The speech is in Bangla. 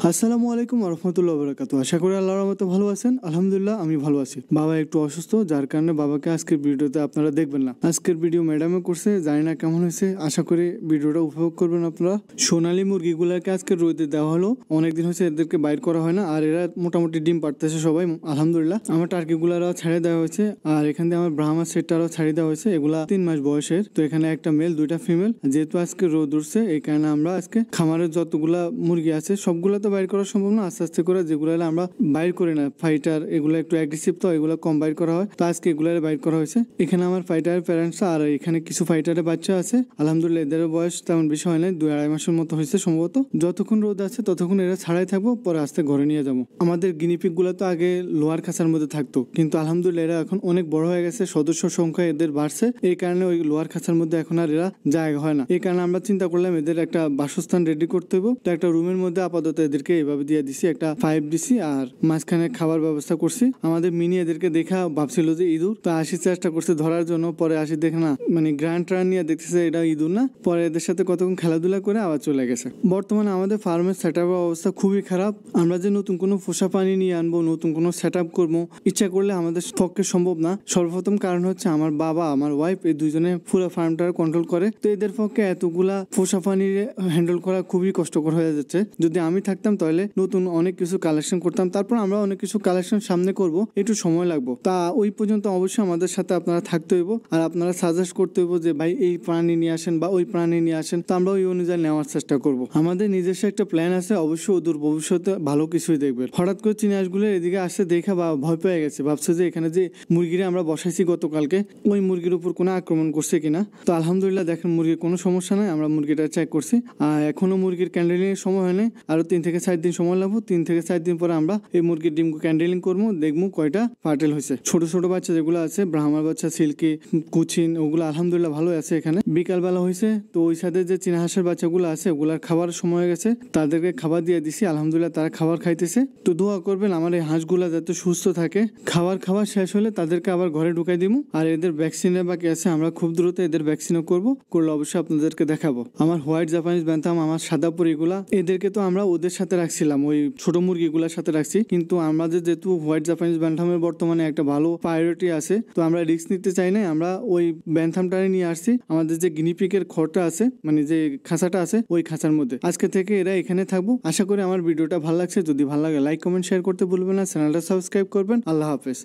আসসালামু আলাইকুম রহমতুল্লাহ বরকাত। আশা করি আল্লাহর রহমতে ভালো আছেন। আলহামদুলিল্লাহ আমি ভালো আছি। বাবা একটু অসুস্থ, যার কারণে বাবাকে আজকের ভিডিওতে আপনারা দেখবেন না। আজকের ভিডিও ম্যাডামে করছে, জানি না কেমন হয়েছে। আশা করি ভিডিওটা উপভোগ করবেন আপনারা। সোনালী মুরগিগুলোকে আজকে রোদে দেওয়া হলো, অনেকদিন হয়েছে এদেরকে বাইর করা হয় না, আর এরা মোটামুটি ডিম পাড়তেছে সবাই আলহামদুলিল্লাহ। আমার টার্কিগুলারাও ছেড়ে দেওয়া হয়েছে, আর এখান দিয়ে আমার ব্রাহ্মা সেটটারও ছেড়ে দেওয়া হয়েছে। এগুলা 3 মাস বয়সের। তো এখানে একটা মেল, 2টা ফিমেল। যেহেতু আজকে রোদ উঠছে, এই কারণে আমরা আজকে খামারের যতগুলা মুরগি আছে সবগুলা তো বাইর করা সম্ভব না, আস্তে আস্তে করে যেগুলো আমরা বাইর করি না, ফাইটার এগুলো একটু অ্যাগ্রেসিভ, তো এগুলো কম বাইর করা হয়। তো আজকে এগুলো বাইর করা হয়েছে। এখানে আমার ফাইটারের প্যারেন্টস, আর এখানে কিছু ফাইটারের বাচ্চা আছে। আলহামদুলিল্লাহ এদের বয়স তেমন বেশি হয় না, 2-2.5 মাসের মতো হয়েছে সম্ভবত। যতক্ষণ রোদ আছে ততক্ষণ এরা ছাড়াই থাকবো, পরে আস্তে ঘরে নিয়ে যাবো। আমাদের গিনিপিক গুলো তো আগে লোহার খাঁচার মধ্যে থাকতো, কিন্তু আলহামদুলিল্লাহ এরা এখন অনেক বড় হয়ে গেছে, সদস্য সংখ্যা এদের বাড়ছে। এই কারণে ওই লোহার খাঁচার মধ্যে এখন আর এরা জায়গা হয় না। এই কারণে আমরা চিন্তা করলাম এদের একটা বাসস্থান রেডি করতে হবে। তো একটা রুমের মধ্যে আপাতত এদেরকে এভাবে দিয়ে দিছি, একটা 5 দিছি, আর মাঝখানে খাবার ব্যবস্থা করছি। আমাদের মিনি এদেরকে দেখা ভাবছিল যে ইঁদুর, তো আশির চেষ্টা করছে ধরার জন্য, পরে আশি দেখে না, মানে গ্র্যান্ড ট্রান নিয়ে দেখতেছে এটা ইঁদুর না। পরে এদের সাথে কতক্ষণ খেলাধুলা করে আবার চলে গেছে। বর্তমানে আমাদের ফার্মের সেট আপের অবস্থা খুবই খারাপ। আমরা যে নতুন কোনো পোষা পানি নিয়ে আনবো, নতুন কোনো সেট আপ করবো, ইচ্ছা করলে আমাদের পক্ষে সম্ভব না। সর্বপ্রথম কারণ হচ্ছে আমার বাবা, আমার ওয়াইফ, এই দুজনে পুরো ফার্মটা কন্ট্রোল করে। তো এদের পক্ষে এতগুলা পোষা পানি হ্যান্ডেল করা খুবই কষ্টকর হয়ে যাচ্ছে। যদি আমি থাকতাম তাহলে নতুন অনেক কিছু কালেকশন করতাম, তারপর আমরা অনেক কিছু কালেকশন সামনে করব, একটু সময় লাগবে। তা ওই পর্যন্ত অবশ্যই আমাদের সাথে আপনারা থাকতে হইব, আর আপনারা সাজেস্ট করতে হইব যে ভাই এই প্রাণী নিয়ে আসেন বা ওই প্রাণী নিয়ে আসেন। তো আমরা ওই অনুযায়ী নেওয়ার চেষ্টা করব। আমাদের নিজস্ব একটা প্ল্যান আছে, অবশ্যই অদূর ভবিষ্যতে ভালো কিছুই দেখবেন। হঠাৎ করে চীনাহাঁসগুলো এদিকে আসতে দেখা বা ভয় পেয়ে গেছে, ভাবছে যে এখানে যে মুরগিরা আমরা বসাইছি গতকালকে, ওই মুরগির উপর কোনো আক্রমণ করছে কিনা। তো আলহামদুলিল্লাহ দেখেন মুরগির কোনো সমস্যা নাই, আমরা মুরগিটা চেক করছি। আর এখনো মুরগির ক্যান্ডেলিং এর সময় হয়নি, আরো 3 থেকে 4 দিন সময় লাগবে। 3 থেকে 4 দিন পরে আমরা এই মুরগির ডিম ক্যান্ডেলিং করবো, দেখবো কয়টা ফার্টেল হয়েছে। ছোট ছোট বাচ্চা যেগুলো আছে, ব্রাহ্মার বাচ্চা, সিল্কি, কুচিন, ওগুলো আলহামদুলিল্লাহ ভালো আছে। এখানে বিকাল বেলা হয়েছে, তো ওই সাথে যে চীনা হাঁসের বাচ্চাগুলো আছে ওগুলার খাবার সময় হয়ে গেছে, তাদেরকে খাবার দিয়ে দিছি। আলহামদুলিল্লাহ তারা খাবার খাইতেছে। তো দোয়া করবেন আমার এই হাঁসগুলা যাতে সুস্থ থাকে। খাবার শেষ হলে তাদেরকে আবার ঘরে ঢুকাই দিব। আর এদের ভ্যাকসিনের বাকি আছে, আমরা খুব দ্রুত এদের ভ্যাকসিনও করলে অবশ্যই আপনাদেরকে দেখাবো। আমার হোয়াইট জাপানিজ ব্যান্থাম, আমার সাদাপুর, এগুলা এদেরকে তো আমরা ওদের সাথে রাখছিলাম, ওই ছোট মুরগিগুলোর সাথে রাখছি। কিন্তু আমাদের যেহেতু হোয়াইট জাপানিজ ব্যান্থামের বর্তমানে একটা ভালো প্রায়োরিটি আছে, তো আমরা রিস্ক নিতে চাই না, আমরা ওই ব্যান্থামটারে নিয়ে আসছি আমাদের যে গিনিপিকের ঘরটা আছে, মানে যে খাঁচাটা আছে ওই খাঁচার মধ্যে। আজকে থেকে এরা এখানে থাকবো। আশা করি আমার ভিডিওটা ভালো লাগছে। যদি ভালো লাগে লাইক, কমেন্ট, শেয়ার করতে ভুলবেন না। চ্যানেলটা সাবস্ক্রাইব করবেন। আল্লাহ হাফেজ।